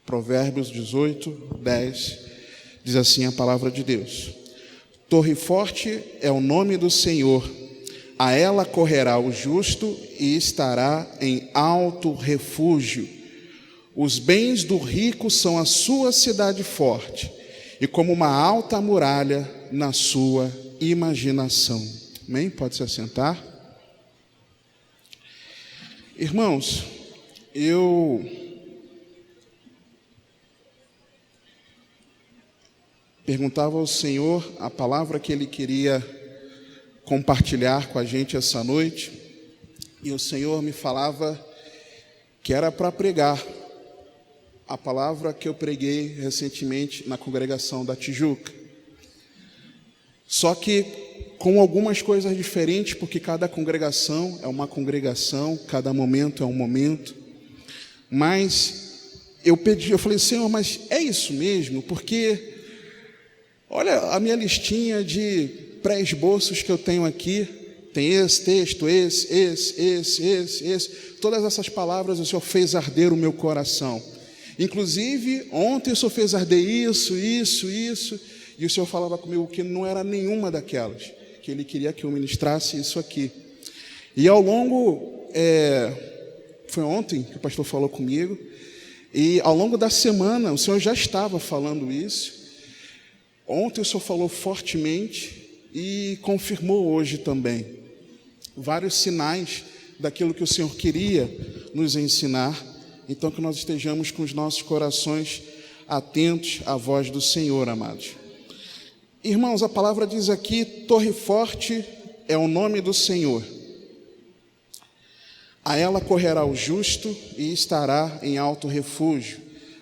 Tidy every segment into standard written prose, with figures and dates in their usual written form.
Provérbios 18, 10, diz assim a palavra de Deus: Torre forte é o nome do Senhor, a ela correrá o justo e estará em alto refúgio. Os bens do rico são a sua cidade forte, e como uma alta muralha na sua imaginação. Amém? Pode se assentar. Irmãos, eu perguntava ao Senhor a palavra que Ele queria compartilhar com a gente essa noite, e o Senhor me falava que era para pregar a palavra que eu preguei recentemente na congregação da Tijuca. Só que com algumas coisas diferentes, porque cada congregação é uma congregação, cada momento é um momento. Mas eu falei, Senhor, mas é isso mesmo? Porque olha a minha listinha de pré-esboços que eu tenho aqui. Tem esse texto, esse. Todas essas palavras o Senhor fez arder o meu coração. Inclusive, ontem o Senhor fez arder isso. E o Senhor falava comigo que não era nenhuma daquelas, que Ele queria que eu ministrasse isso aqui. E ao longo, foi ontem que o pastor falou comigo, e ao longo da semana o Senhor já estava falando isso. Ontem o Senhor falou fortemente e confirmou hoje também vários sinais daquilo que o Senhor queria nos ensinar. Então que nós estejamos com os nossos corações atentos à voz do Senhor, amados. Irmãos, a palavra diz aqui: Torre forte é o nome do Senhor, a ela correrá o justo e estará em alto refúgio.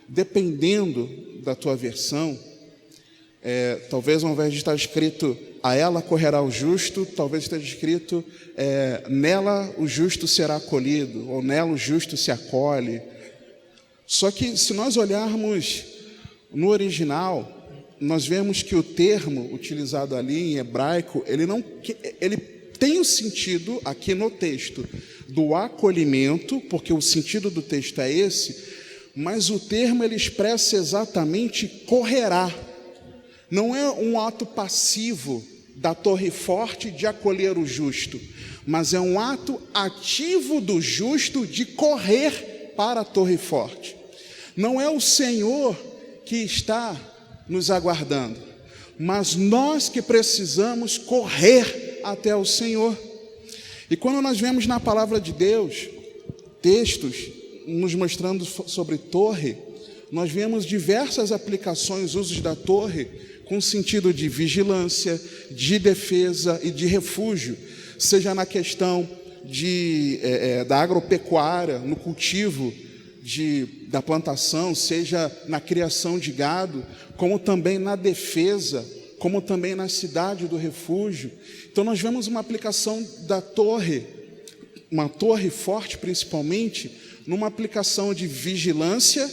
Dependendo da tua versão, talvez ao invés de estar escrito a ela correrá o justo, talvez esteja escrito nela o justo será acolhido, ou nela o justo se acolhe. Só que se nós olharmos no original, nós vemos que o termo utilizado ali em hebraico, ele tem o sentido aqui no texto do acolhimento, porque o sentido do texto é esse, mas o termo ele expressa exatamente correrá. Não é um ato passivo da torre forte de acolher o justo, mas é um ato ativo do justo de correr para a torre forte. Não é o Senhor que está nos aguardando, mas nós que precisamos correr até o Senhor. E quando nós vemos na palavra de Deus textos nos mostrando sobre torre, nós vemos diversas aplicações, usos da torre, com sentido de vigilância, de defesa e de refúgio, seja na questão da agropecuária, no cultivo da plantação, seja na criação de gado, como também na defesa, como também na cidade do refúgio. Então nós vemos uma aplicação da torre, uma torre forte principalmente, numa aplicação de vigilância,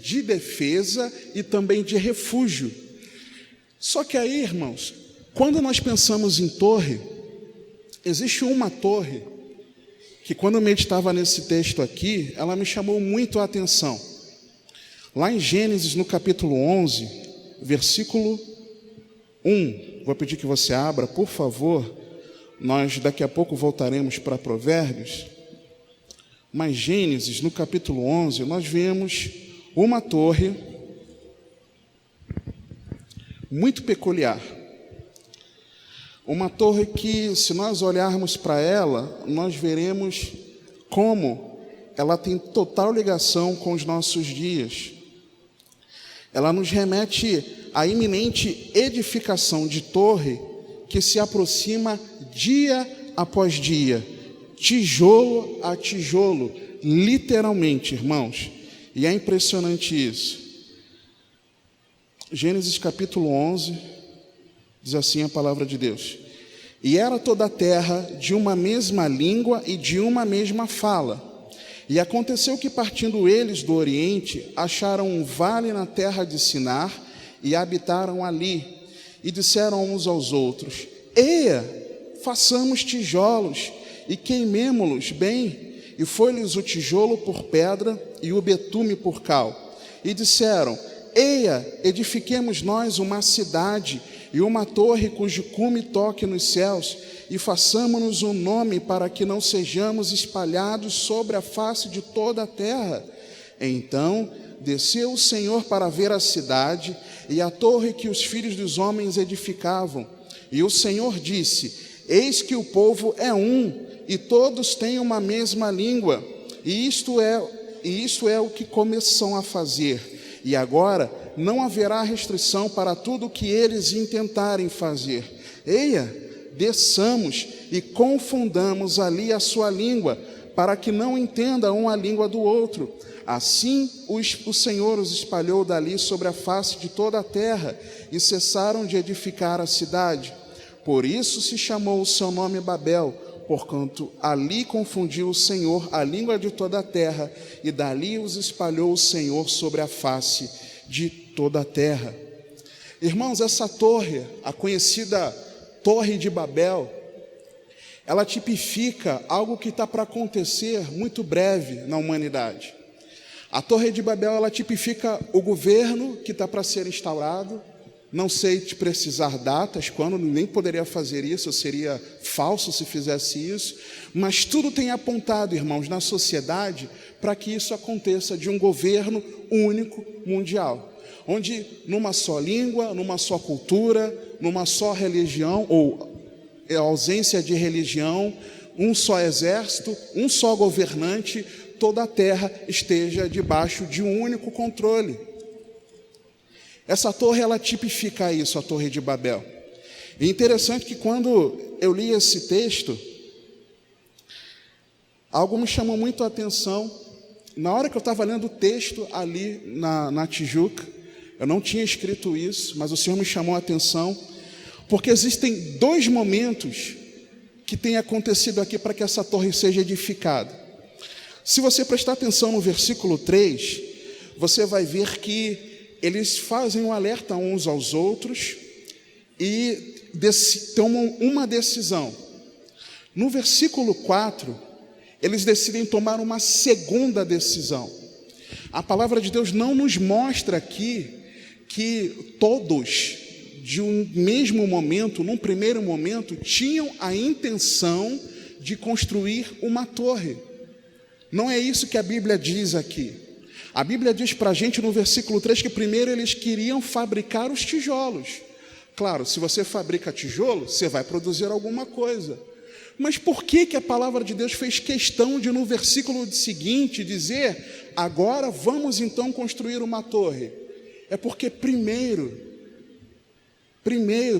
de defesa e também de refúgio. Só que aí, irmãos, quando nós pensamos em torre, existe uma torre que quando eu meditava nesse texto aqui, ela me chamou muito a atenção. Lá em Gênesis, no capítulo 11, versículo 1, vou pedir que você abra, por favor, nós daqui a pouco voltaremos para Provérbios, mas Gênesis, no capítulo 11, nós vemos uma torre muito peculiar. Uma torre que, se nós olharmos para ela, nós veremos como ela tem total ligação com os nossos dias. Ela nos remete à iminente edificação de torre que se aproxima dia após dia, tijolo a tijolo, literalmente, irmãos. E é impressionante isso. Gênesis capítulo 11, diz assim a palavra de Deus: E era toda a terra de uma mesma língua e de uma mesma fala. E aconteceu que, partindo eles do Oriente, acharam um vale na terra de Sinar e habitaram ali. E disseram uns aos outros: Eia, façamos tijolos e queimemo-los bem. E foi-lhes o tijolo por pedra e o betume por cal. e disseram: eia, edifiquemos nós uma cidade e uma torre cujo cume toque nos céus, e façamo-nos um nome para que não sejamos espalhados sobre a face de toda a terra. Então desceu o Senhor para ver a cidade e a torre que os filhos dos homens edificavam. E o Senhor disse: eis que o povo é um, e todos têm uma mesma língua, e isto é o que começam a fazer. E agora não haverá restrição para tudo o que eles intentarem fazer. Eia, desçamos e confundamos ali a sua língua, para que não entendam a língua do outro. Assim o Senhor os espalhou dali sobre a face de toda a terra, e cessaram de edificar a cidade. Por isso se chamou o seu nome Babel, porquanto ali confundiu o Senhor a língua de toda a terra, e dali os espalhou o Senhor sobre a face de toda a terra. Irmãos, essa torre, a conhecida Torre de Babel, ela tipifica algo que está para acontecer muito breve na humanidade. A Torre de Babel, ela tipifica o governo que está para ser instaurado. Não sei te precisar datas, quando, nem poderia fazer isso, eu seria falso se fizesse isso, mas tudo tem apontado, irmãos, na sociedade, para que isso aconteça, de um governo único mundial, onde numa só língua, numa só cultura, numa só religião, ou ausência de religião, um só exército, um só governante, toda a terra esteja debaixo de um único controle. Essa torre, ela tipifica isso, a Torre de Babel. E interessante que quando eu li esse texto, algo me chamou muito a atenção. Na hora que eu estava lendo o texto ali na Tijuca, eu não tinha escrito isso, mas o Senhor me chamou a atenção, porque existem dois momentos que têm acontecido aqui para que essa torre seja edificada. Se você prestar atenção no versículo 3, você vai ver que eles fazem um alerta uns aos outros e tomam uma decisão. No versículo 4, eles decidem tomar uma segunda decisão. A palavra de Deus não nos mostra aqui que todos, de um mesmo momento, num primeiro momento, tinham a intenção de construir uma torre. Não é isso que a Bíblia diz aqui. A Bíblia diz para a gente no versículo 3 que primeiro eles queriam fabricar os tijolos. Claro, se você fabrica tijolo, você vai produzir alguma coisa. Mas por que a palavra de Deus fez questão de, no versículo seguinte, dizer: agora vamos então construir uma torre? É porque primeiro,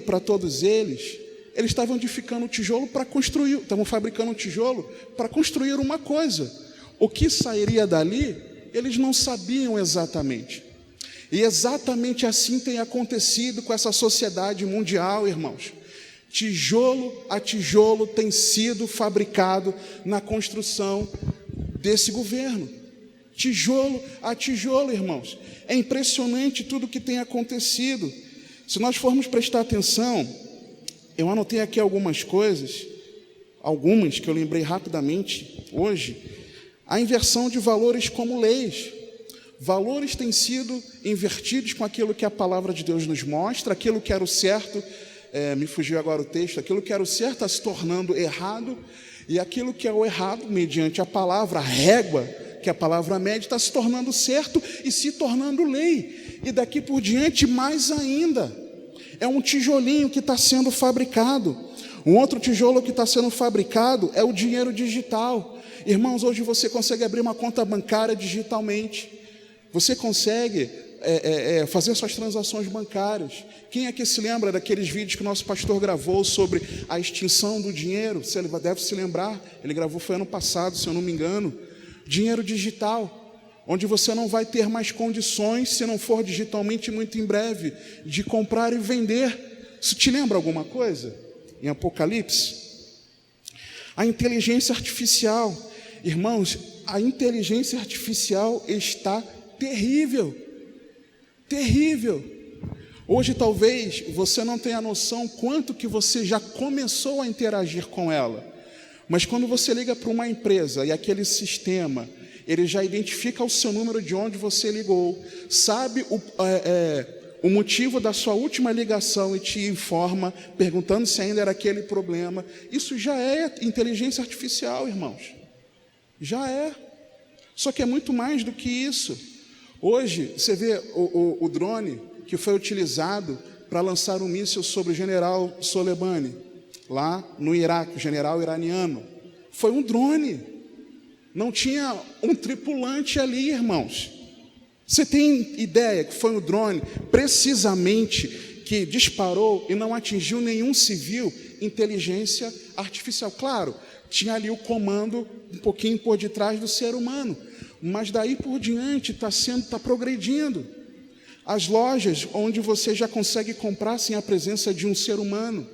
para todos eles estavam edificando tijolo para construir, estavam fabricando um tijolo para construir uma coisa. O que sairia dali, eles não sabiam exatamente. E exatamente assim tem acontecido com essa sociedade mundial, irmãos. Tijolo a tijolo tem sido fabricado na construção desse governo. Tijolo a tijolo, irmãos. É impressionante tudo que tem acontecido. Se nós formos prestar atenção, eu anotei aqui algumas coisas, algumas que eu lembrei rapidamente hoje. A inversão de valores como leis. Valores têm sido invertidos com aquilo que a palavra de Deus nos mostra, aquilo que era o certo, me fugiu agora o texto, aquilo que era o certo está se tornando errado, e aquilo que é o errado, mediante a palavra, a régua, que a palavra mede, está se tornando certo e se tornando lei. E daqui por diante, mais ainda, é um tijolinho que está sendo fabricado. Um outro tijolo que está sendo fabricado é o dinheiro digital. Irmãos, hoje você consegue abrir uma conta bancária digitalmente. Você consegue fazer suas transações bancárias. Quem é que se lembra daqueles vídeos que o nosso pastor gravou sobre a extinção do dinheiro? Você deve se lembrar, ele gravou, foi ano passado, se eu não me engano. Dinheiro digital, onde você não vai ter mais condições, se não for digitalmente muito em breve, de comprar e vender. Isso te lembra alguma coisa? Em Apocalipse? A inteligência artificial. Irmãos, a inteligência artificial está terrível. Terrível. Hoje talvez você não tenha noção quanto que você já começou a interagir com ela. Mas quando você liga para uma empresa e aquele sistema, ele já identifica o seu número de onde você ligou, sabe o motivo da sua última ligação e te informa, perguntando se ainda era aquele problema. Isso já é inteligência artificial, irmãos. Já é. Só que é muito mais do que isso. Hoje, você vê o drone que foi utilizado para lançar um míssil sobre o general Soleimani, lá no Iraque, o general iraniano. Foi um drone. Não tinha um tripulante ali, irmãos. Você tem ideia que foi um drone, precisamente, que disparou e não atingiu nenhum civil? Inteligência artificial. Claro, tinha ali o comando um pouquinho por detrás do ser humano, mas daí por diante está progredindo. As lojas onde você já consegue comprar sem a presença de um ser humano.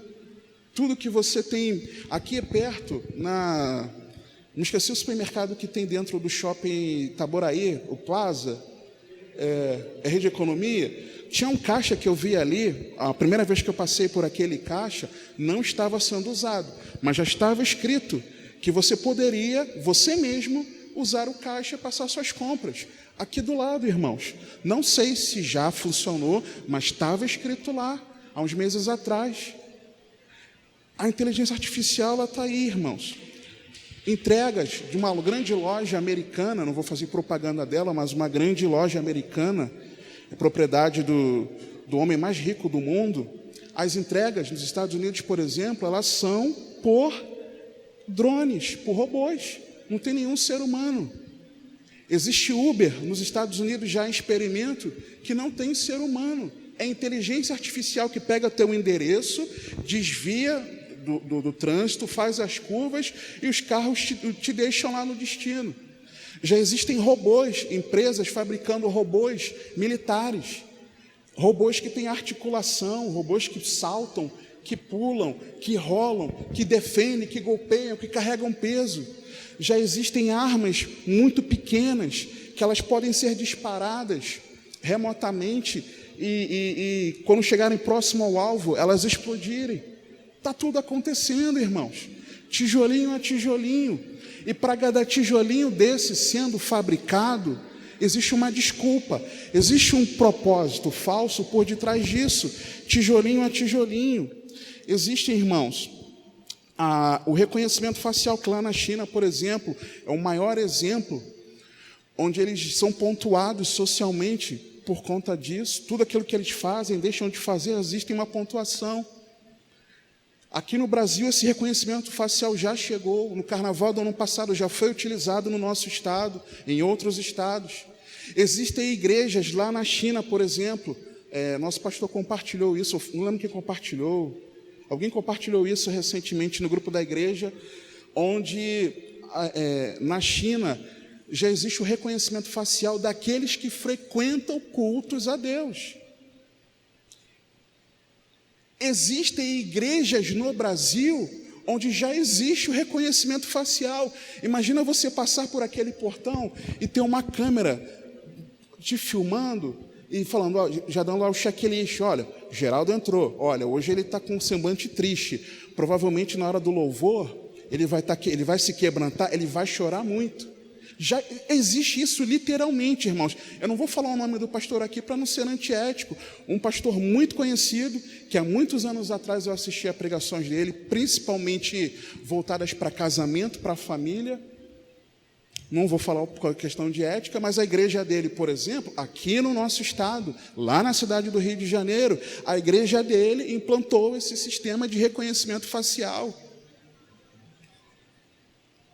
Tudo que você tem aqui é perto, não esqueci o supermercado que tem dentro do shopping Itaboraí, o Plaza, Rede Economia. Tinha um caixa que eu vi ali, a primeira vez que eu passei por aquele caixa, não estava sendo usado, mas já estava escrito que você poderia, você mesmo, usar o caixa e passar suas compras. Aqui do lado, irmãos. Não sei se já funcionou, mas estava escrito lá, há uns meses atrás. A inteligência artificial está aí, irmãos. Entregas de uma grande loja americana, não vou fazer propaganda dela, mas uma grande loja americana, propriedade do homem mais rico do mundo. As entregas nos Estados Unidos, por exemplo, elas são por drones, por robôs. Não tem nenhum ser humano. Existe Uber nos Estados Unidos já em experimento que não tem ser humano. É inteligência artificial que pega teu endereço, desvia do trânsito, faz as curvas e os carros te deixam lá no destino. Já existem robôs, empresas fabricando robôs militares, robôs que têm articulação, robôs que saltam, que pulam, que rolam, que defendem, que golpeiam, que carregam peso. Já existem armas muito pequenas que elas podem ser disparadas remotamente e quando chegarem próximo ao alvo, elas explodirem. Está tudo acontecendo, irmãos, tijolinho a tijolinho. E para cada tijolinho desse sendo fabricado, existe uma desculpa, existe um propósito falso por detrás disso, tijolinho a tijolinho. Existem, irmãos, o reconhecimento facial, que lá na China, por exemplo, é o maior exemplo, onde eles são pontuados socialmente por conta disso. Tudo aquilo que eles fazem, deixam de fazer, existe uma pontuação. Aqui no Brasil, esse reconhecimento facial já chegou. No carnaval do ano passado já foi utilizado no nosso estado, em outros estados. Existem igrejas lá na China, por exemplo. Nosso pastor compartilhou isso, não lembro quem compartilhou. Alguém compartilhou isso recentemente no grupo da igreja, onde na China já existe o reconhecimento facial daqueles que frequentam cultos a Deus. Existem igrejas no Brasil onde já existe o reconhecimento facial. Imagina você passar por aquele portão e ter uma câmera te filmando e falando, já dando lá o checklist, olha, Geraldo entrou, olha, hoje ele está com um semblante triste, provavelmente na hora do louvor, ele vai se quebrantar, ele vai chorar muito. Já existe isso literalmente, irmãos. Eu não vou falar o nome do pastor aqui para não ser antiético. Um pastor muito conhecido, que há muitos anos atrás eu assisti a pregações dele, principalmente voltadas para casamento, para a família. Não vou falar por questão de ética, mas a igreja dele, por exemplo, aqui no nosso estado, lá na cidade do Rio de Janeiro, a igreja dele implantou esse sistema de reconhecimento facial.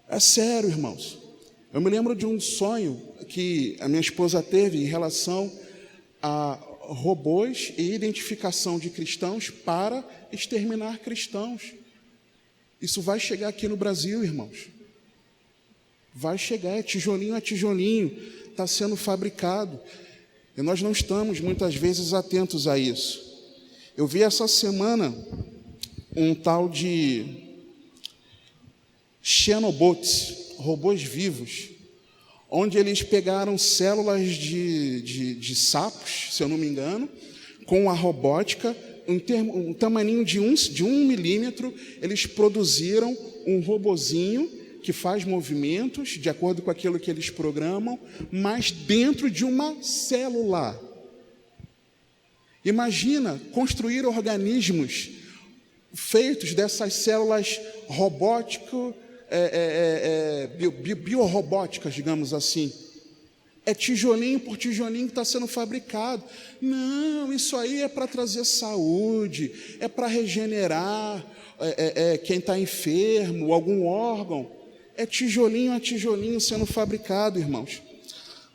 É sério, irmãos. Eu me lembro de um sonho que a minha esposa teve em relação a robôs e identificação de cristãos para exterminar cristãos. Isso vai chegar aqui no Brasil, irmãos. Vai chegar, tijolinho a tijolinho, está sendo fabricado. E nós não estamos, muitas vezes, atentos a isso. Eu vi essa semana um tal de Xenobots, robôs vivos, onde eles pegaram células de sapos, se eu não me engano, com a robótica, um tamaninho de 1 milímetro, eles produziram um robozinho que faz movimentos de acordo com aquilo que eles programam, mas dentro de uma célula. Imagina construir organismos feitos dessas células biorrobóticas, digamos assim. É tijolinho por tijolinho que está sendo fabricado. Não, isso aí é para trazer saúde, é para regenerar quem está enfermo, algum órgão. É tijolinho a tijolinho sendo fabricado, irmãos.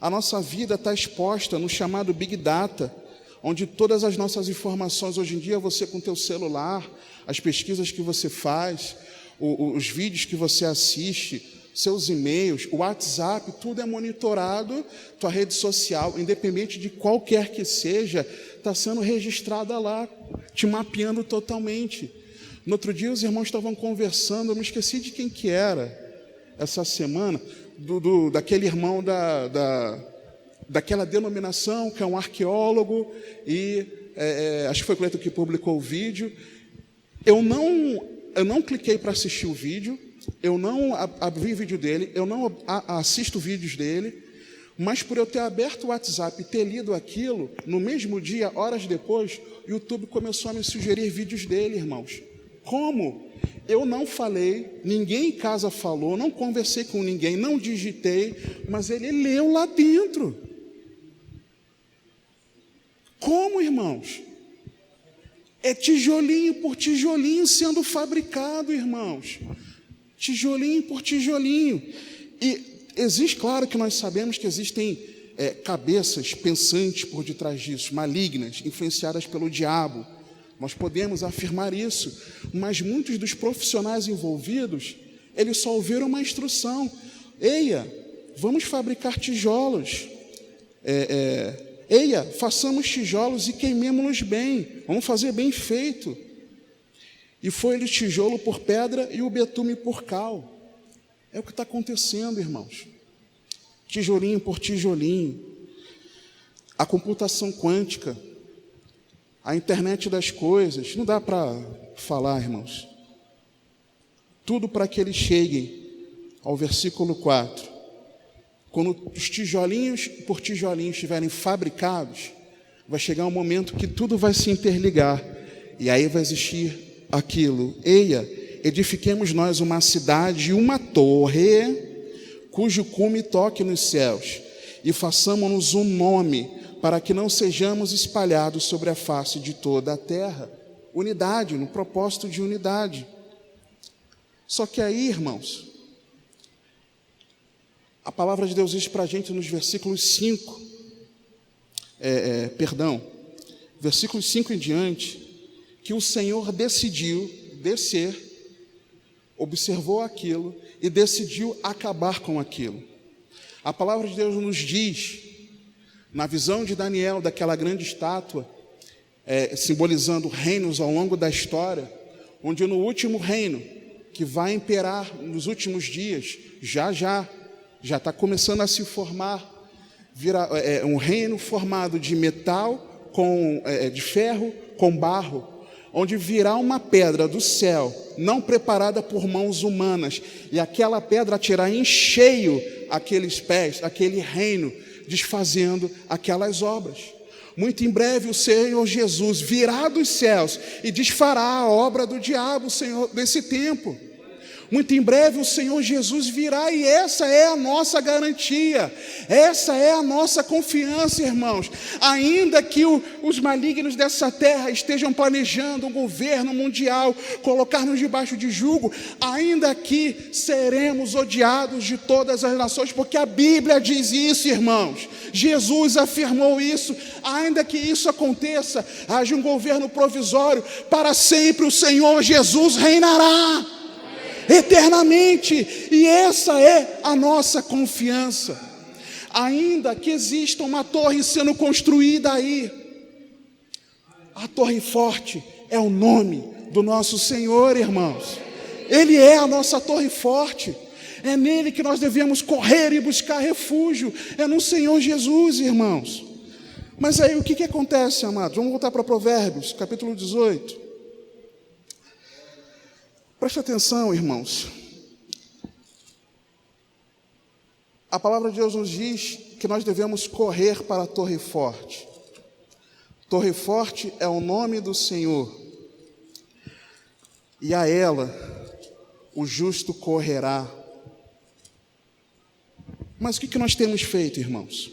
A nossa vida está exposta no chamado Big Data, onde todas as nossas informações, hoje em dia, você com o teu celular, as pesquisas que você faz, os vídeos que você assiste, seus e-mails, o WhatsApp, tudo é monitorado, tua rede social, independente de qualquer que seja, está sendo registrada lá, te mapeando totalmente. No outro dia, os irmãos estavam conversando, eu me esqueci de quem que era, essa semana, daquele irmão daquela denominação, que é um arqueólogo, e acho que foi o Cleiton que publicou o vídeo. Eu não cliquei para assistir o vídeo, eu não abri o vídeo dele, eu não assisto vídeos dele, mas por eu ter aberto o WhatsApp e ter lido aquilo, no mesmo dia, horas depois, o YouTube começou a me sugerir vídeos dele, irmãos. Como? Eu não falei, ninguém em casa falou, não conversei com ninguém, não digitei, mas ele leu lá dentro. Como, irmãos? É tijolinho por tijolinho sendo fabricado, irmãos. Tijolinho por tijolinho. E existe, claro que nós sabemos que existem cabeças pensantes por detrás disso, malignas, influenciadas pelo diabo. Nós podemos afirmar isso, mas muitos dos profissionais envolvidos, eles só ouviram uma instrução. Eia, vamos fabricar tijolos. Eia, façamos tijolos e queimemos-los bem. Vamos fazer bem feito. E foi-lhe tijolo por pedra e o betume por cal. É o que está acontecendo, irmãos. Tijolinho por tijolinho. A computação quântica, a internet das coisas, não dá para falar, irmãos. Tudo para que eles cheguem ao versículo 4. Quando os tijolinhos por tijolinhos estiverem fabricados, vai chegar um momento que tudo vai se interligar. E aí vai existir aquilo. Eia, edifiquemos nós uma cidade e uma torre, cujo cume toque nos céus, e façamos-nos um nome, para que não sejamos espalhados sobre a face de toda a terra. Unidade, no propósito de unidade. Só que aí, irmãos, a palavra de Deus diz para a gente nos versículos 5, versículos 5 em diante, que o Senhor decidiu descer, observou aquilo e decidiu acabar com aquilo. A palavra de Deus nos diz, na visão de Daniel, daquela grande estátua, simbolizando reinos ao longo da história, onde no último reino, que vai imperar nos últimos dias, já está começando a se formar, um reino formado de metal, de ferro com barro, onde virá uma pedra do céu, não preparada por mãos humanas, e aquela pedra atirar em cheio aqueles pés, aquele reino, desfazendo aquelas obras. Muito em breve o Senhor Jesus virá dos céus e desfará a obra do diabo, Senhor, desse tempo. Muito em breve o Senhor Jesus virá e essa é a nossa garantia, essa é a nossa confiança, irmãos. Ainda que os malignos dessa terra estejam planejando um governo mundial, colocar-nos debaixo de jugo, ainda que seremos odiados de todas as nações, porque a Bíblia diz isso, irmãos. Jesus afirmou isso. Ainda que isso aconteça, haja um governo provisório, para sempre o Senhor Jesus reinará eternamente, e essa é a nossa confiança. Ainda que exista uma torre sendo construída aí, a torre forte é o nome do nosso Senhor, irmãos. Ele é a nossa torre forte, é nele que nós devemos correr e buscar refúgio, é no Senhor Jesus, irmãos. Mas aí o que acontece, amados? Vamos voltar para Provérbios, capítulo 18. Preste atenção, irmãos. A palavra de Deus nos diz que nós devemos correr para a Torre Forte. Torre Forte é o nome do Senhor. E a ela o justo correrá. Mas o que nós temos feito, irmãos?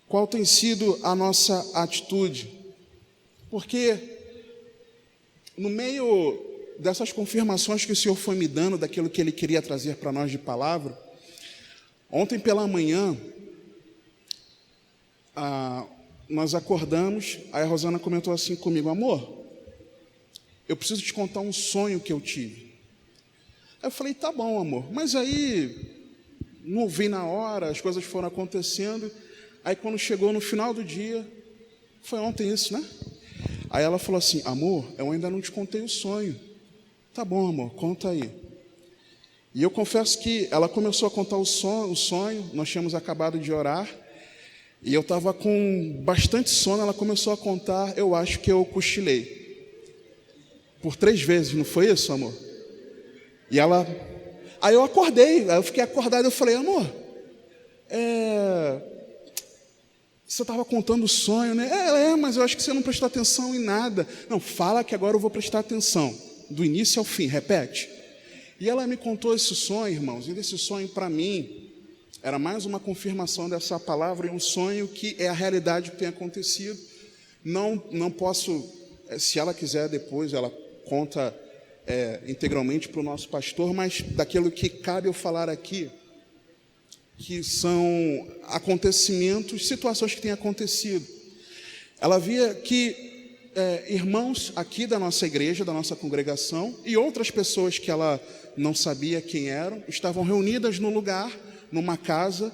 Qual tem sido a nossa atitude? Porque no meio dessas confirmações que o Senhor foi me dando, daquilo que Ele queria trazer para nós de palavra, ontem pela manhã, nós acordamos, aí a Rosana comentou assim comigo: amor, eu preciso te contar um sonho que eu tive. Aí eu falei: tá bom, amor. Mas aí, não vi na hora, as coisas foram acontecendo. Aí quando chegou no final do dia, foi ontem isso, né? Aí ela falou assim: amor, eu ainda não te contei o sonho. Tá bom, amor, conta aí. E eu confesso que ela começou a contar o sonho, nós tínhamos acabado de orar, e eu estava com bastante sono, ela começou a contar, eu acho que eu cochilei. Por 3 vezes, não foi isso, amor? E ela... Aí eu acordei, aí eu fiquei acordado, eu falei: amor, você estava contando o sonho, né? Mas eu acho que você não prestou atenção em nada. Não, fala que agora eu vou prestar atenção, do início ao fim, repete. E ela me contou esse sonho, irmãos, e esse sonho para mim era mais uma confirmação dessa palavra, e um sonho que é a realidade que tem acontecido. Não posso, se ela quiser depois, ela conta integralmente para o nosso pastor, mas daquilo que cabe eu falar aqui, que são acontecimentos, situações que têm acontecido. Ela via que irmãos aqui da nossa igreja, da nossa congregação, e outras pessoas que ela não sabia quem eram, estavam reunidas no lugar, numa casa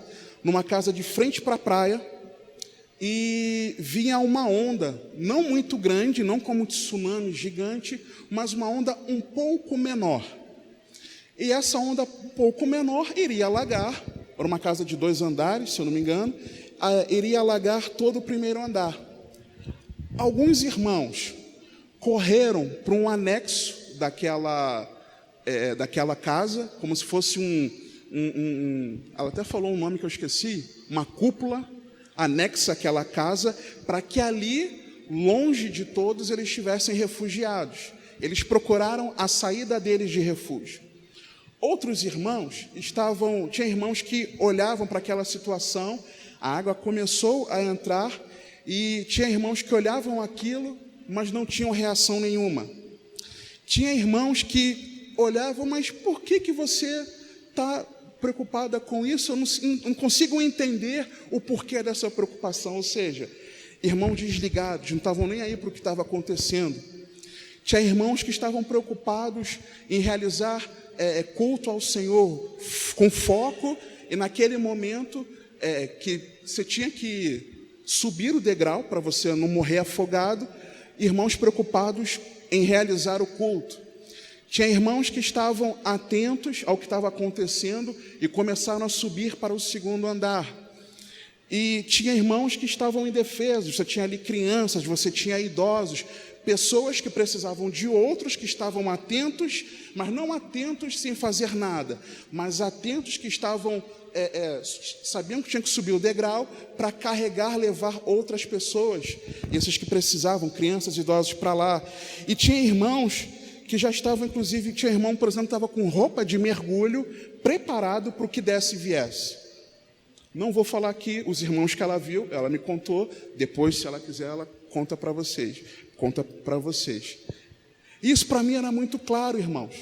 de frente para a praia, e vinha uma onda, não muito grande, não como um tsunami gigante, mas uma onda um pouco menor. E essa onda um pouco menor iria alagar, era uma casa de 2 andares, se eu não me engano, iria alagar todo o primeiro andar. Alguns irmãos correram para um anexo daquela casa, como se fosse ela até falou um nome que eu esqueci, uma cúpula anexa àquela casa, para que ali, longe de todos, eles estivessem refugiados. Eles procuraram a saída deles de refúgio. Outros irmãos tinha irmãos que olhavam para aquela situação, a água começou a entrar, e tinha irmãos que olhavam aquilo, mas não tinham reação nenhuma. Tinha irmãos que olhavam: mas por que você está preocupada com isso? Eu não consigo entender o porquê dessa preocupação. Ou seja, irmãos desligados, não estavam nem aí para o que estava acontecendo. Tinha irmãos que estavam preocupados em realizar culto ao Senhor com foco, e naquele momento que você tinha que subir o degrau para você não morrer afogado, irmãos preocupados em realizar o culto. Tinha irmãos que estavam atentos ao que estava acontecendo e começaram a subir para o 2º andar. E tinha irmãos que estavam indefesos, você tinha ali crianças, você tinha idosos, pessoas que precisavam de outros que estavam atentos, mas não atentos sem fazer nada, mas atentos que estavam, sabiam que tinham que subir o degrau para carregar, levar outras pessoas, esses que precisavam, crianças, idosos, para lá. E tinha irmãos que já estavam, inclusive, tinha irmão, por exemplo, que estava com roupa de mergulho, preparado para o que desse e viesse. Não vou falar aqui os irmãos que ela viu, ela me contou, depois, se ela quiser, ela conta para vocês. Isso para mim era muito claro, irmãos.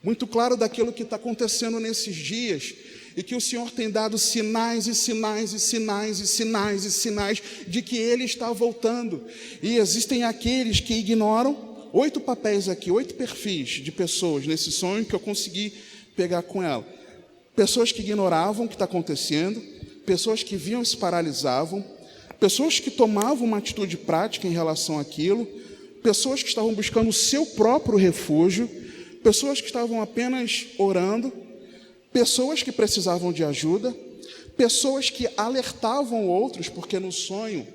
Muito claro daquilo que está acontecendo nesses dias, e que o Senhor tem dado sinais e sinais e sinais e sinais e sinais de que Ele está voltando. E existem aqueles que ignoram. 8 papéis aqui, 8 perfis de pessoas nesse sonho que eu consegui pegar com ela. Pessoas que ignoravam o que está acontecendo, pessoas que viam e se paralisavam, pessoas que tomavam uma atitude prática em relação àquilo, pessoas que estavam buscando o seu próprio refúgio, pessoas que estavam apenas orando, pessoas que precisavam de ajuda, pessoas que alertavam outros, porque no sonho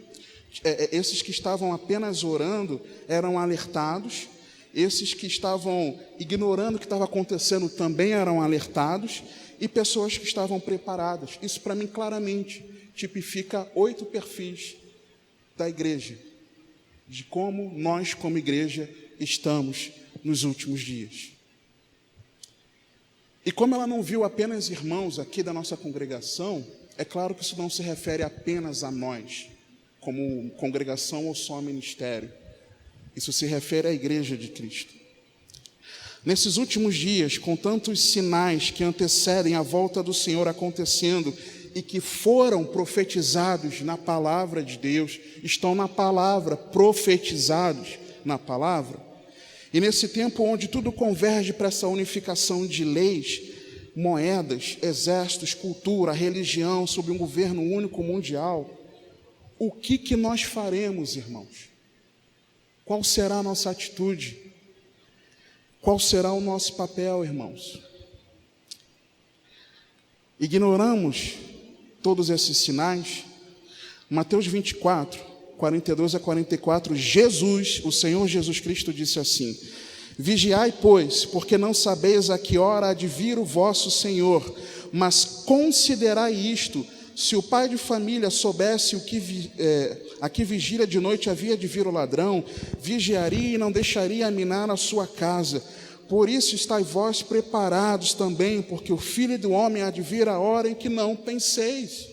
esses que estavam apenas orando eram alertados, esses que estavam ignorando o que estava acontecendo também eram alertados, e pessoas que estavam preparadas. Isso, para mim, claramente tipifica 8 perfis da igreja, de como nós, como igreja, estamos nos últimos dias. E como ela não viu apenas irmãos aqui da nossa congregação, é claro que isso não se refere apenas a nós, como congregação ou só ministério. Isso se refere à igreja de Cristo. Nesses últimos dias, com tantos sinais que antecedem a volta do Senhor acontecendo e que foram profetizados na palavra de Deus, estão na palavra, profetizados na palavra, e nesse tempo onde tudo converge para essa unificação de leis, moedas, exércitos, cultura, religião, sob um governo único mundial, o que nós faremos, irmãos? Qual será a nossa atitude? Qual será o nosso papel, irmãos? Ignoramos todos esses sinais? Mateus 24, 42 a 44, Jesus, o Senhor Jesus Cristo disse assim: vigiai, pois, porque não sabeis a que hora há de vir o vosso Senhor, mas considerai isto: se o pai de família soubesse a que vigília de noite havia de vir o ladrão, vigiaria e não deixaria minar a sua casa. Por isso estai vós preparados também, porque o Filho do Homem há de vir a hora em que não penseis.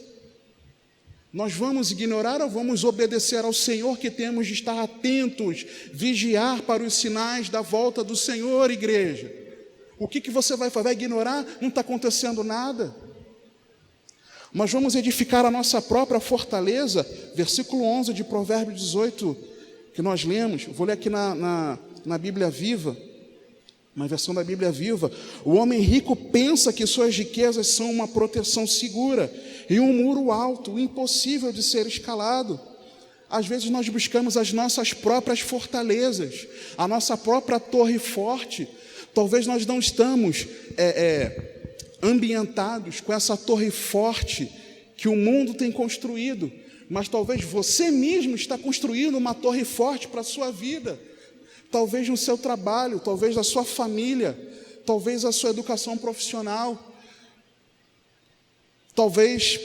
Nós vamos ignorar ou vamos obedecer ao Senhor, que temos de estar atentos, vigiar para os sinais da volta do Senhor, igreja? O que você vai fazer? Vai ignorar? Não está acontecendo nada. Mas vamos edificar a nossa própria fortaleza. Versículo 11 de Provérbios 18, que nós lemos. Vou ler aqui na Bíblia Viva, uma versão da Bíblia Viva. O homem rico pensa que suas riquezas são uma proteção segura e um muro alto, impossível de ser escalado. Às vezes nós buscamos as nossas próprias fortalezas, a nossa própria torre forte. Talvez nós não estamos ambientados com essa torre forte que o mundo tem construído, mas talvez você mesmo está construindo uma torre forte para a sua vida. Talvez no seu trabalho, talvez na sua família, talvez a sua educação profissional, talvez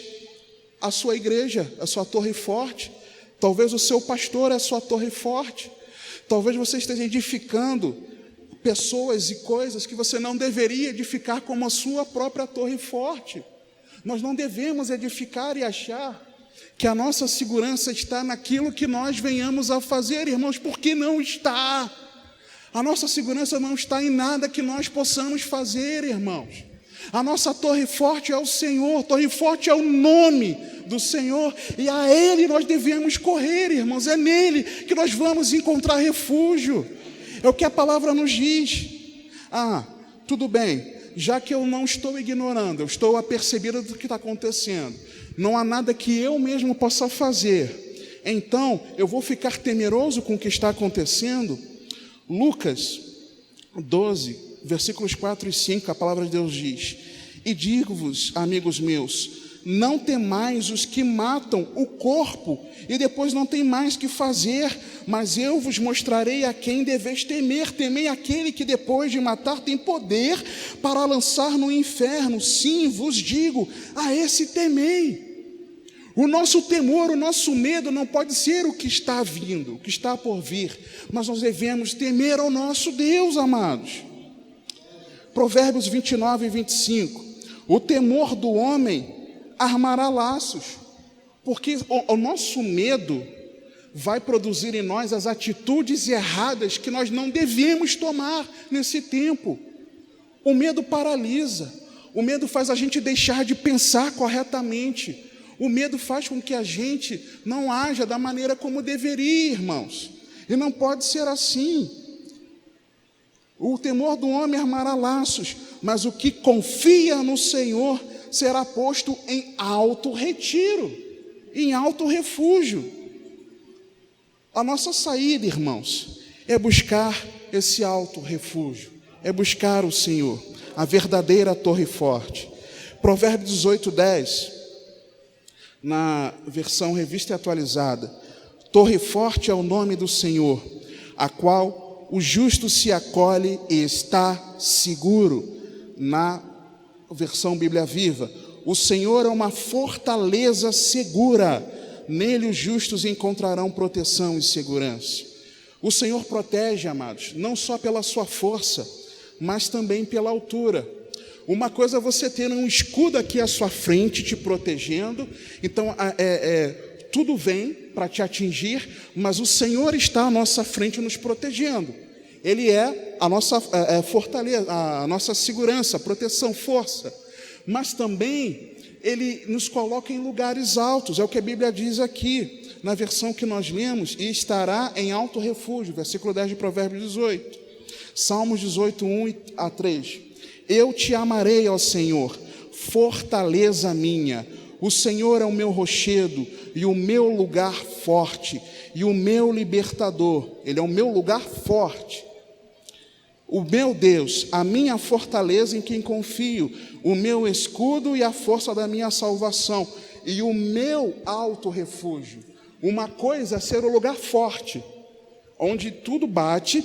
a sua igreja, a sua torre forte, talvez o seu pastor é a sua torre forte, talvez você esteja edificando pessoas e coisas que você não deveria edificar como a sua própria torre forte. Nós não devemos edificar e achar que a nossa segurança está naquilo que nós venhamos a fazer, irmãos, porque não está. A nossa segurança não está em nada que nós possamos fazer, irmãos. A nossa torre forte é o Senhor, torre forte é o nome do Senhor, e a Ele nós devemos correr, irmãos. É nele que nós vamos encontrar refúgio. É o que a palavra nos diz. Tudo bem, já que eu não estou ignorando, eu estou apercebido do que está acontecendo, não há nada que eu mesmo possa fazer, então eu vou ficar temeroso com o que está acontecendo. Lucas 12, versículos 4 e 5, a palavra de Deus diz: e digo-vos, amigos meus, não temais os que matam o corpo e depois não tem mais que fazer, mas eu vos mostrarei a quem deveis temer. Temei aquele que depois de matar tem poder para lançar no inferno. Sim, vos digo, a esse temei. O nosso temor, o nosso medo não pode ser o que está vindo, o que está por vir, mas nós devemos temer ao nosso Deus, amados. Provérbios 29 e 25. O temor do homem armará laços, porque o nosso medo vai produzir em nós as atitudes erradas que nós não devemos tomar nesse tempo. O medo paralisa, o medo faz a gente deixar de pensar corretamente, o medo faz com que a gente não haja da maneira como deveria, irmãos, e não pode ser assim. O temor do homem armará laços, mas o que confia no Senhor será posto em alto retiro, em alto refúgio. A nossa saída, irmãos, é buscar esse alto refúgio, é buscar o Senhor, a verdadeira torre forte. Provérbios 18, 10, na versão revista e atualizada: torre forte é o nome do Senhor, a qual o justo se acolhe e está seguro. Na versão Bíblia Viva: o Senhor é uma fortaleza segura, nele os justos encontrarão proteção e segurança. O Senhor protege, amados, não só pela sua força, mas também pela altura. Uma coisa é você ter um escudo aqui à sua frente te protegendo, então tudo vem para te atingir, mas o Senhor está à nossa frente nos protegendo. Ele é a nossa fortaleza, a nossa segurança, proteção, força. Mas também Ele nos coloca em lugares altos, é o que a Bíblia diz aqui, na versão que nós lemos: e estará em alto refúgio, versículo 10 de Provérbios 18. Salmos 18, 1 a 3. Eu te amarei, ó Senhor, fortaleza minha. O Senhor é o meu rochedo e o meu lugar forte e o meu libertador. Ele é o meu lugar forte. O meu Deus, a minha fortaleza em quem confio, o meu escudo e a força da minha salvação e o meu alto refúgio. Uma coisa é ser o lugar forte, onde tudo bate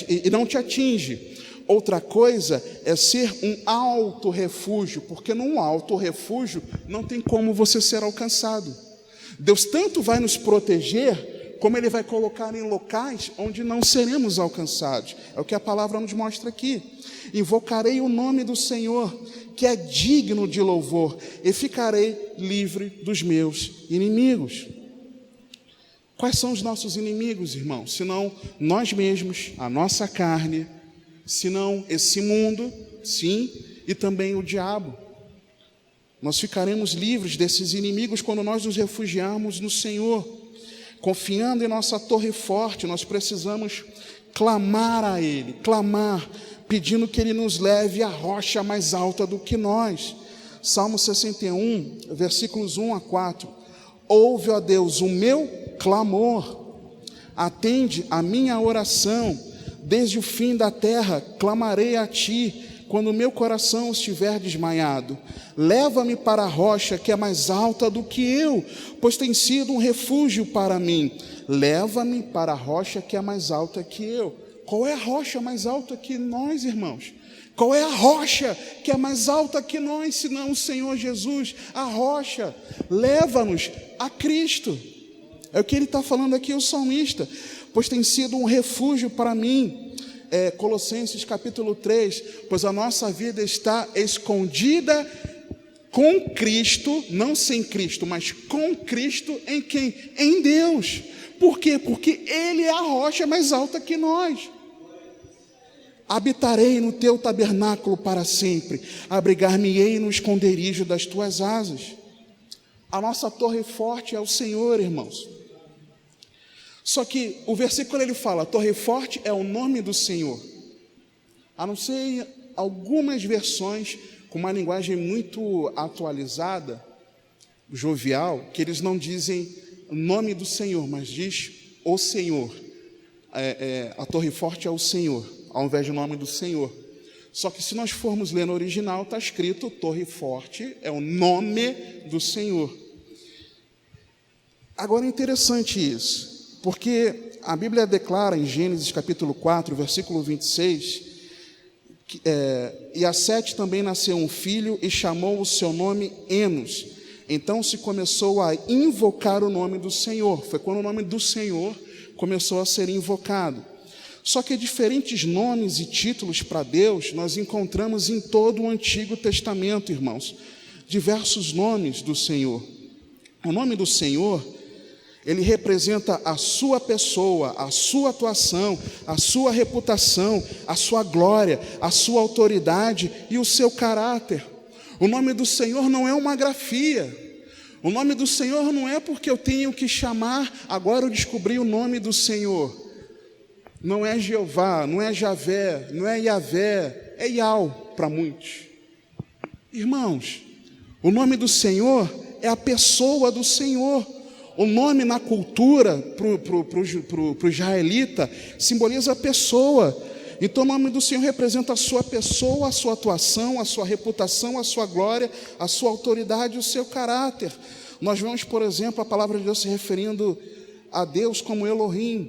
e não te atinge. Outra coisa é ser um alto refúgio, porque num alto refúgio não tem como você ser alcançado. Deus tanto vai nos proteger, como Ele vai colocar em locais onde não seremos alcançados. É o que a palavra nos mostra aqui. Invocarei o nome do Senhor, que é digno de louvor, e ficarei livre dos meus inimigos. Quais são os nossos inimigos, irmãos? Senão nós mesmos, a nossa carne, senão esse mundo, sim, e também o diabo. Nós ficaremos livres desses inimigos quando nós nos refugiarmos no Senhor. Confiando em nossa torre forte, nós precisamos clamar a Ele, pedindo que Ele nos leve à rocha mais alta do que nós. Salmo 61, versículos 1 a 4. Ouve, ó Deus, o meu clamor, atende a minha oração. Desde o fim da terra clamarei a Ti, quando o meu coração estiver desmaiado. Leva-me para a rocha que é mais alta do que eu, pois tem sido um refúgio para mim. Leva-me para a rocha que é mais alta que eu. Qual é a rocha mais alta que nós, irmãos? Qual é a rocha que é mais alta que nós, senão o Senhor Jesus? A rocha. Leva-nos a Cristo. É o que ele está falando aqui, o salmista. Pois tem sido um refúgio para mim. Colossenses capítulo 3, pois a nossa vida está escondida com Cristo, não sem Cristo, mas com Cristo em quem? Em Deus. Por quê? Porque Ele é a rocha mais alta que nós. Habitarei no teu tabernáculo para sempre, abrigar-me-ei no esconderijo das tuas asas. A nossa torre forte é o Senhor, irmãos. Só que o versículo ele fala, torre forte é o nome do Senhor. A não ser em algumas versões com uma linguagem muito atualizada, jovial, que eles não dizem o nome do Senhor, mas diz o Senhor. A torre forte é o Senhor, ao invés do nome do Senhor. Só que se nós formos ler no original, está escrito torre forte é o nome do Senhor. Agora é interessante isso. Porque a Bíblia declara em Gênesis capítulo 4, versículo 26, e a Sete também nasceu um filho e chamou o seu nome Enos. Então se começou a invocar o nome do Senhor. Foi quando o nome do Senhor começou a ser invocado. Só que diferentes nomes e títulos para Deus nós encontramos em todo o Antigo Testamento, irmãos. Diversos nomes do Senhor. O nome do Senhor, ele representa a sua pessoa, a sua atuação, a sua reputação, a sua glória, a sua autoridade e o seu caráter. O nome do Senhor não é uma grafia. O nome do Senhor não é porque eu tenho que chamar, agora eu descobri o nome do Senhor. Não é Jeová, não é Javé, não é Yavé, é Yau para muitos. Irmãos, o nome do Senhor é a pessoa do Senhor. O nome na cultura, para o israelita, simboliza a pessoa. Então o nome do Senhor representa a sua pessoa, a sua atuação, a sua reputação, a sua glória, a sua autoridade e o seu caráter. Nós vemos, por exemplo, a palavra de Deus se referindo a Deus como Elohim,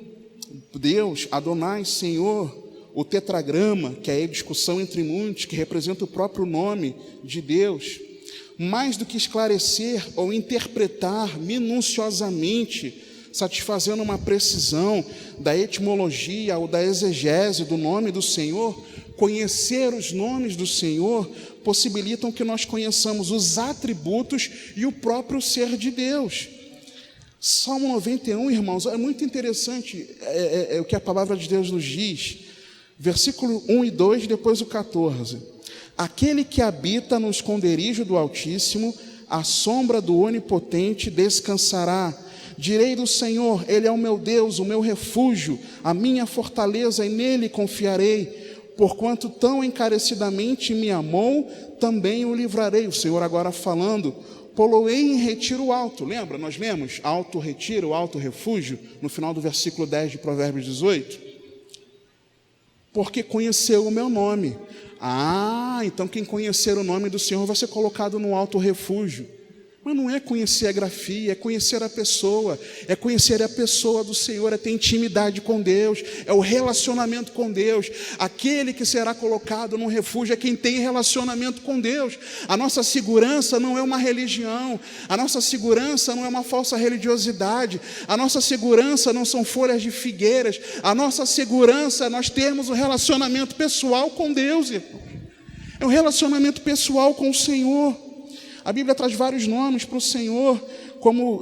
Deus, Adonai, Senhor, o tetragrama, que é a discussão entre muitos, que representa o próprio nome de Deus, mais do que esclarecer ou interpretar minuciosamente, satisfazendo uma precisão da etimologia ou da exegese do nome do Senhor, conhecer os nomes do Senhor possibilitam que nós conheçamos os atributos e o próprio ser de Deus. Salmo 91, irmãos, é muito interessante o que a palavra de Deus nos diz. Versículo 1 e 2, depois o 14. Aquele que habita no esconderijo do Altíssimo, à sombra do Onipotente descansará. Direi do Senhor, Ele é o meu Deus, o meu refúgio, a minha fortaleza, e nele confiarei. Porquanto tão encarecidamente me amou, também o livrarei. O Senhor agora falando, poloei em retiro alto. Lembra, nós lemos alto retiro, alto refúgio, no final do versículo 10 de Provérbios 18? Porque conheceu o meu nome. Então quem conhecer o nome do Senhor vai ser colocado no alto refúgio. Mas não é conhecer a grafia, é conhecer a pessoa do Senhor, é ter intimidade com Deus, é o relacionamento com Deus. Aquele que será colocado num refúgio é quem tem relacionamento com Deus. A nossa segurança não é uma religião, a nossa segurança não é uma falsa religiosidade, a nossa segurança não são folhas de figueiras, a nossa segurança é nós termos um relacionamento pessoal com Deus, é um relacionamento pessoal com o Senhor. A Bíblia traz vários nomes para o Senhor, como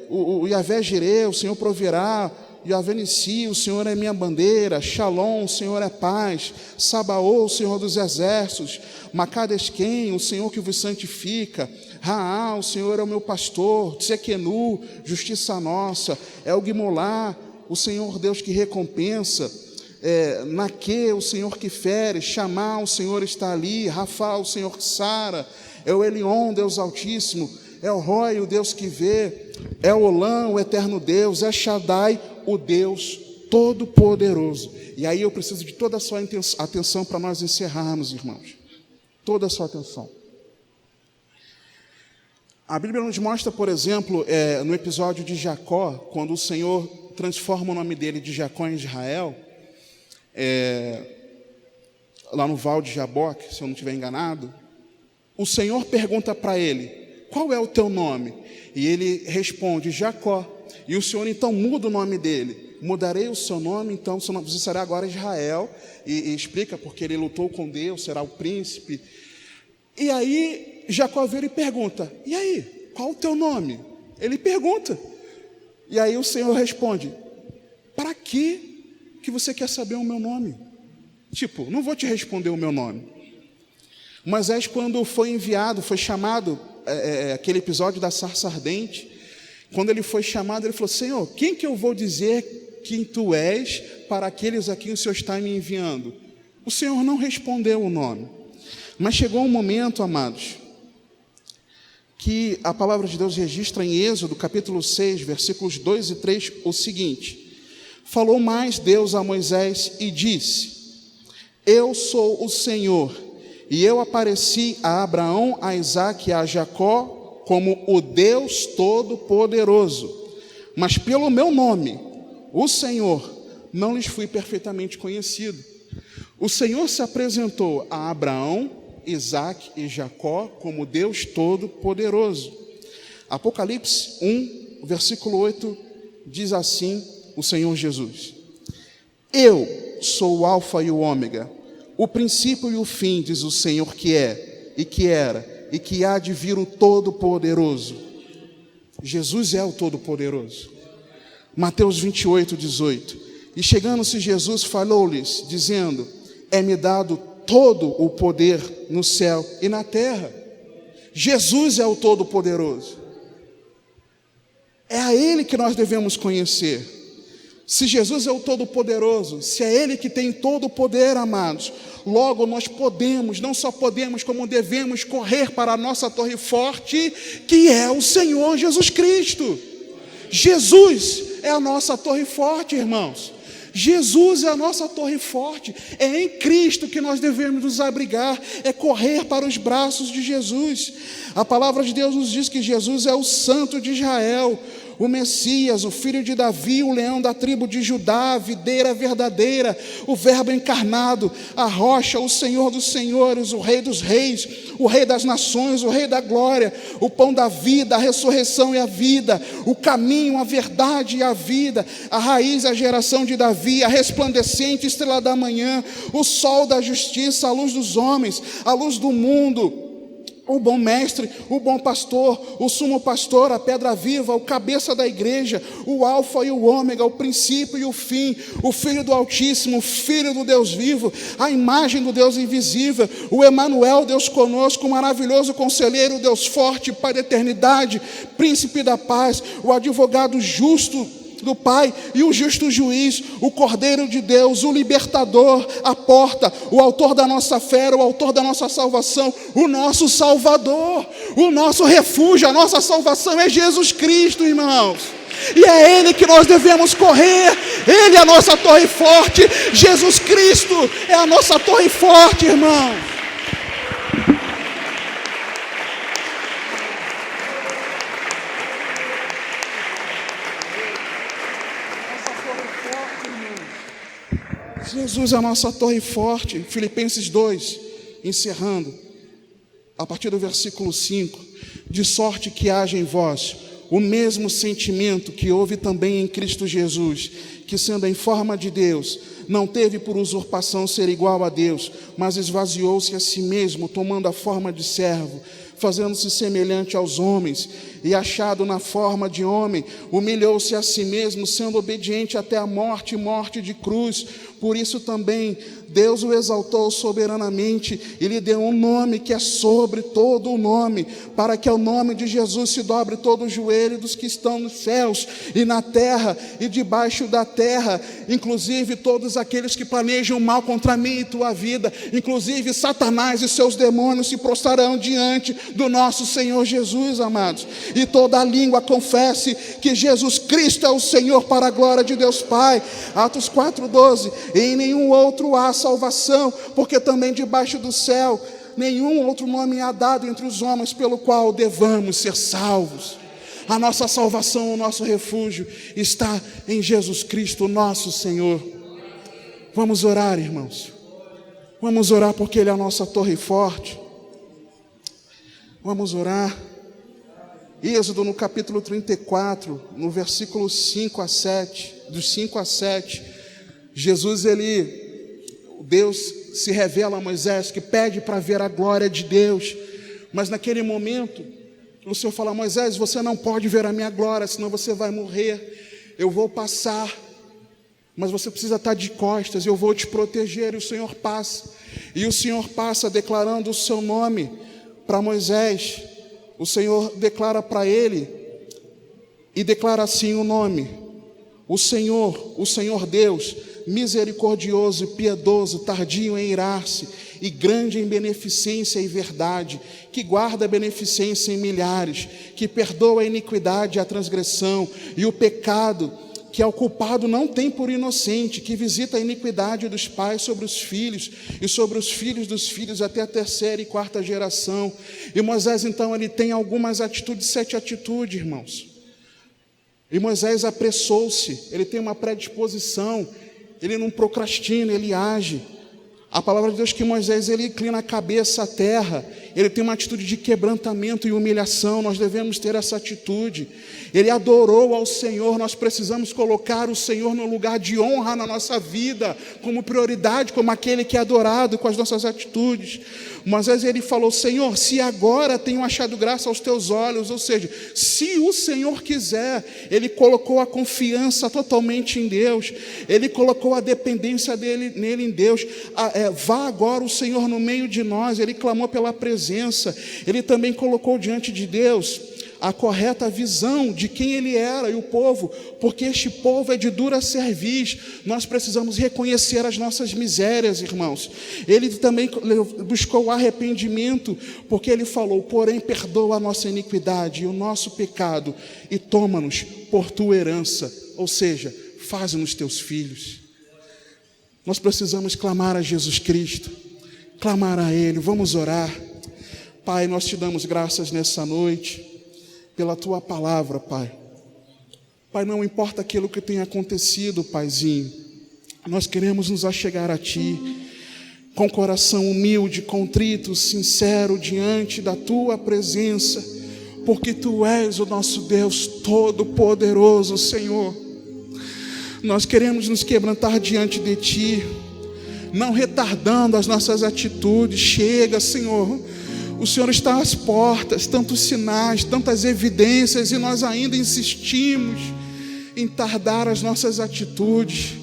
o Yahvé Jireh, o Senhor proverá, Yahvé Nissi, o Senhor é minha bandeira, Shalom, o Senhor é paz, Sabaô, o Senhor dos exércitos, Macadesquém, o Senhor que vos santifica, Raá, o Senhor é o meu pastor, Tsequenu, justiça nossa, El-Guimolá, o Senhor Deus que recompensa, Naque, o Senhor que fere, Chamá, o Senhor está ali, Rafá, o Senhor que sara, é o Elion, Deus Altíssimo, é o Roi, o Deus que vê, é o Olã, o eterno Deus, é Shaddai, o Deus Todo-Poderoso. E aí eu preciso de toda a sua atenção para nós encerrarmos, irmãos. Toda a sua atenção. A Bíblia nos mostra, por exemplo, no episódio de Jacó, quando o Senhor transforma o nome dele de Jacó em Israel, lá no Val de Jaboque, se eu não estiver enganado, o Senhor pergunta para ele, qual é o teu nome? E ele responde, Jacó. E o Senhor então muda o nome dele. Mudarei o seu nome, então você será agora Israel. E explica porque ele lutou com Deus, será o príncipe. E aí Jacó vira e pergunta, e aí, qual o teu nome? Ele pergunta. E aí o Senhor responde, para que você quer saber o meu nome? Tipo, não vou te responder o meu nome. Moisés, quando foi enviado, foi chamado, aquele episódio da sarça ardente, quando ele foi chamado, ele falou, Senhor, quem que eu vou dizer quem tu és para aqueles a quem o Senhor está me enviando? O Senhor não respondeu o nome. Mas chegou um momento, amados, que a palavra de Deus registra em Êxodo, capítulo 6, versículos 2 e 3, o seguinte, falou mais Deus a Moisés e disse, eu sou o Senhor, e eu apareci a Abraão, a Isaque e a Jacó como o Deus Todo-Poderoso. Mas pelo meu nome, o Senhor, não lhes fui perfeitamente conhecido. O Senhor se apresentou a Abraão, Isaque e Jacó como Deus Todo-Poderoso. Apocalipse 1, versículo 8, diz assim o Senhor Jesus. Eu sou o Alfa e o Ômega, o princípio e o fim, diz o Senhor que é, e que era, e que há de vir o Todo-Poderoso. Jesus é o Todo-Poderoso. Mateus 28, 18. E chegando-se Jesus, falou-lhes, dizendo, é-me dado todo o poder no céu e na terra. Jesus é o Todo-Poderoso. É a Ele que nós devemos conhecer. Se Jesus é o Todo-Poderoso, se é Ele que tem todo o poder, amados, logo nós podemos, não só podemos, como devemos correr para a nossa torre forte, que é o Senhor Jesus Cristo. Jesus é a nossa torre forte, irmãos. Jesus é a nossa torre forte. É em Cristo que nós devemos nos abrigar, é correr para os braços de Jesus. A palavra de Deus nos diz que Jesus é o Santo de Israel, o Messias, o filho de Davi, o leão da tribo de Judá, a videira verdadeira, o verbo encarnado, a rocha, o Senhor dos senhores, o Rei dos reis, o Rei das nações, o Rei da glória, o pão da vida, a ressurreição e a vida, o caminho, a verdade e a vida, a raiz, a geração de Davi, a resplandecente estrela da manhã, o sol da justiça, a luz dos homens, a luz do mundo, o bom mestre, o bom pastor, o sumo pastor, a pedra viva, o cabeça da igreja, o alfa e o ômega, o princípio e o fim, o Filho do Altíssimo, o Filho do Deus vivo, a imagem do Deus invisível, o Emanuel, Deus conosco, o maravilhoso conselheiro, Deus forte, Pai da eternidade, príncipe da paz, o advogado justo do Pai e o justo juiz, o Cordeiro de Deus, o libertador, a porta, o autor da nossa fé, o autor da nossa salvação, o nosso Salvador, o nosso refúgio, a nossa salvação é Jesus Cristo, irmãos. E é Ele que nós devemos correr, Ele é a nossa torre forte, Jesus Cristo é a nossa torre forte, irmão. Jesus é a nossa torre forte. Filipenses 2, encerrando, a partir do versículo 5, de sorte que haja em vós o mesmo sentimento que houve também em Cristo Jesus, que sendo em forma de Deus, não teve por usurpação ser igual a Deus, mas esvaziou-se a si mesmo, tomando a forma de servo, fazendo-se semelhante aos homens, e achado na forma de homem, humilhou-se a si mesmo, sendo obediente até a morte, morte de cruz. Por isso também Deus o exaltou soberanamente e lhe deu um nome que é sobre todo o nome, para que ao nome de Jesus se dobre todo o joelho dos que estão nos céus e na terra e debaixo da terra, inclusive todos aqueles que planejam mal contra mim e tua vida, inclusive Satanás e seus demônios se prostrarão diante do nosso Senhor Jesus, amados. E toda a língua confesse que Jesus Cristo é o Senhor, para a glória de Deus Pai. Atos 4:12. E em nenhum outro há salvação, porque também debaixo do céu nenhum outro nome há dado entre os homens pelo qual devamos ser salvos. A nossa salvação, o nosso refúgio está em Jesus Cristo, nosso Senhor. Vamos orar, irmãos. Vamos orar porque Ele é a nossa torre forte. Vamos orar. Êxodo no capítulo 34, no versículo 5 a 7, dos 5 a 7, Deus se revela a Moisés, que pede para ver a glória de Deus, mas naquele momento, o Senhor fala: Moisés, você não pode ver a minha glória, senão você vai morrer. Eu vou passar, mas você precisa estar de costas, eu vou te proteger. E o Senhor passa, e o Senhor passa declarando o seu nome para Moisés. O Senhor declara para ele, e declara assim o nome: o Senhor Deus, misericordioso e piedoso, tardio em irar-se e grande em beneficência e verdade, que guarda a beneficência em milhares, que perdoa a iniquidade e a transgressão e o pecado, que ao culpado não tem por inocente, que visita a iniquidade dos pais sobre os filhos e sobre os filhos dos filhos até a terceira e quarta geração. E Moisés então ele tem algumas atitudes, 7 atitudes, irmãos. E Moisés apressou-se, ele tem uma predisposição, ele não procrastina, ele age. A palavra de Deus que Moisés ele inclina a cabeça à terra, ele tem uma atitude de quebrantamento e humilhação. Nós devemos ter essa atitude. Ele adorou ao Senhor. Nós precisamos colocar o Senhor no lugar de honra na nossa vida, como prioridade, como aquele que é adorado com as nossas atitudes. Moisés ele falou: Senhor, se agora tenho achado graça aos teus olhos, ou seja, se o Senhor quiser. Ele colocou a confiança totalmente em Deus, ele colocou a dependência nele em Deus. Vá agora o Senhor no meio de nós. Ele clamou pela presença, ele também colocou diante de Deus a correta visão de quem ele era e o povo, porque este povo é de dura cerviz. Nós precisamos reconhecer as nossas misérias, irmãos. Ele também buscou arrependimento, porque ele falou: porém perdoa a nossa iniquidade e o nosso pecado e toma-nos por tua herança, ou seja, faz-nos teus filhos. Nós precisamos clamar a Jesus Cristo, clamar a Ele. Vamos orar. Pai, nós te damos graças nessa noite pela Tua palavra, Pai. Pai, não importa aquilo que tenha acontecido, Paizinho, nós queremos nos achegar a Ti, com coração humilde, contrito, sincero, diante da Tua presença, porque Tu és o nosso Deus Todo-Poderoso, Senhor. Nós queremos nos quebrantar diante de Ti, não retardando as nossas atitudes. Chega, Senhor, o Senhor está às portas, tantos sinais, tantas evidências, e nós ainda insistimos em tardar as nossas atitudes.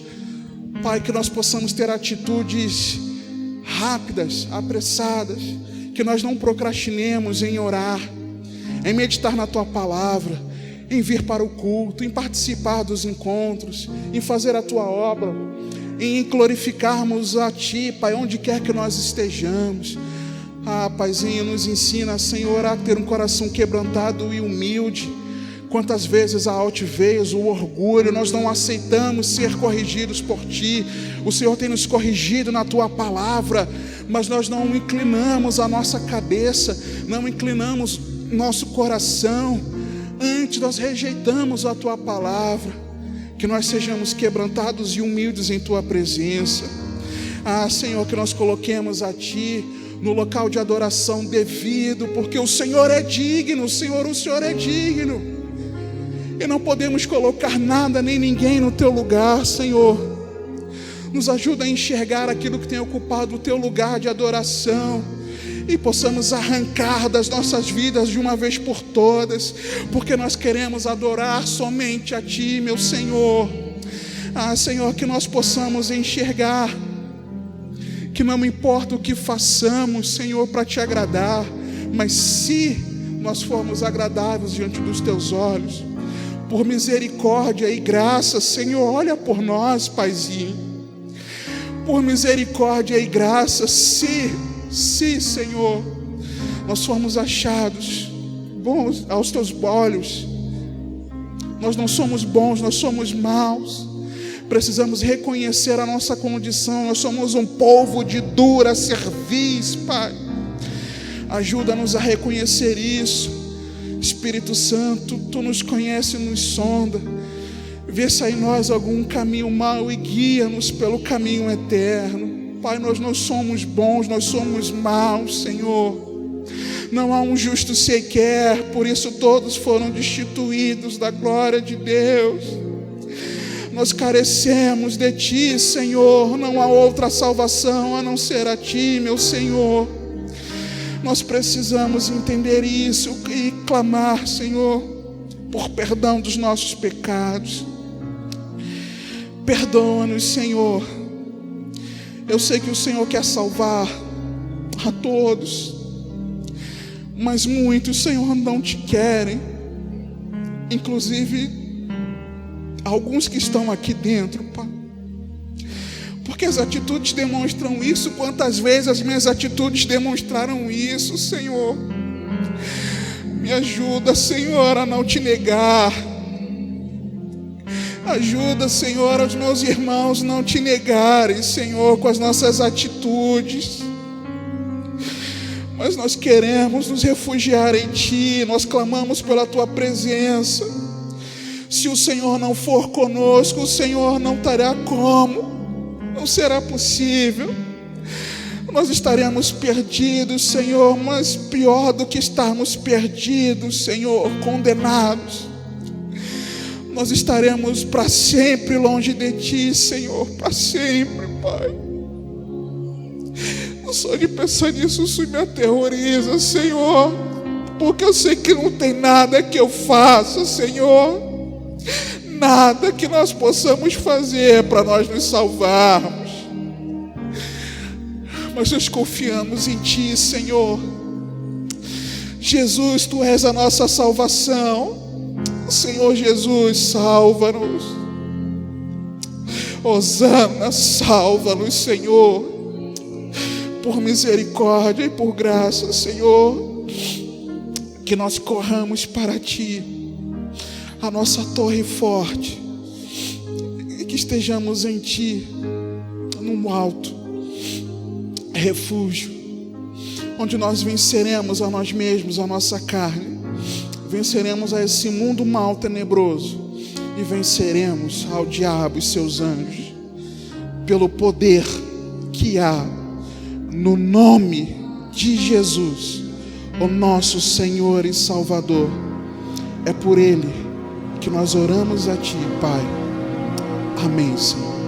Pai, que nós possamos ter atitudes rápidas, apressadas, que nós não procrastinemos em orar, em meditar na Tua palavra, em vir para o culto, em participar dos encontros, em fazer a Tua obra, em glorificarmos a Ti, Pai, onde quer que nós estejamos. Paizinho, nos ensina, Senhor, a ter um coração quebrantado e humilde. Quantas vezes a altivez, o orgulho, nós não aceitamos ser corrigidos por Ti. O Senhor tem nos corrigido na Tua palavra, mas nós não inclinamos a nossa cabeça, não inclinamos nosso coração. Antes nós rejeitamos a Tua palavra. Que nós sejamos quebrantados e humildes em Tua presença. Senhor, que nós coloquemos a Ti no local de adoração devido, porque o Senhor é digno, Senhor, o Senhor é digno. E não podemos colocar nada nem ninguém no Teu lugar, Senhor. Nos ajuda a enxergar aquilo que tem ocupado o Teu lugar de adoração, e possamos arrancar das nossas vidas de uma vez por todas, porque nós queremos adorar somente a Ti, meu Senhor. Senhor, que nós possamos enxergar que não importa o que façamos, Senhor, para Te agradar, mas se nós formos agradáveis diante dos Teus olhos, por misericórdia e graça, Senhor, olha por nós, Paizinho. Por misericórdia e graça, se, Senhor, nós formos achados bons aos Teus olhos, nós não somos bons, nós somos maus. Precisamos reconhecer a nossa condição. Nós somos um povo de dura cerviz, Pai. Ajuda-nos a reconhecer isso. Espírito Santo, Tu nos conhece e nos sonda. Vê se há em nós algum caminho mau e guia-nos pelo caminho eterno. Pai, nós não somos bons, nós somos maus, Senhor. Não há um justo sequer, por isso todos foram destituídos da glória de Deus. Nós carecemos de Ti, Senhor. Não há outra salvação a não ser a Ti, meu Senhor. Nós precisamos entender isso e clamar, Senhor, por perdão dos nossos pecados. Perdoa-nos, Senhor. Eu sei que o Senhor quer salvar a todos, mas muitos, Senhor, não Te querem. Inclusive alguns que estão aqui dentro, Pai, porque as atitudes demonstram isso. Quantas vezes as minhas atitudes demonstraram isso, Senhor? Me ajuda, Senhor, a não Te negar. Ajuda, Senhor, os meus irmãos não Te negarem, Senhor, com as nossas atitudes. Mas nós queremos nos refugiar em Ti, nós clamamos pela Tua presença. Se o Senhor não for conosco, o Senhor não terá como, não será possível. Nós estaremos perdidos, Senhor, mas pior do que estarmos perdidos, Senhor, condenados, nós estaremos para sempre longe de Ti, Senhor, para sempre, Pai. Só de pensar nisso, isso me aterroriza, Senhor, porque eu sei que não tem nada que eu faça, Senhor, nada que nós possamos fazer para nós nos salvarmos, mas nós confiamos em Ti, Senhor. Jesus, Tu és a nossa salvação. Senhor Jesus, salva-nos. Hosana, salva-nos, Senhor, por misericórdia e por graça, Senhor, que nós corramos para Ti, a nossa torre forte, e que estejamos em Ti, num alto refúgio, onde nós venceremos a nós mesmos, a nossa carne, venceremos a esse mundo mal tenebroso, e venceremos ao diabo e seus anjos, pelo poder que há no nome de Jesus, o nosso Senhor e Salvador. É por Ele que nós oramos a Ti, Pai. Amém, Senhor.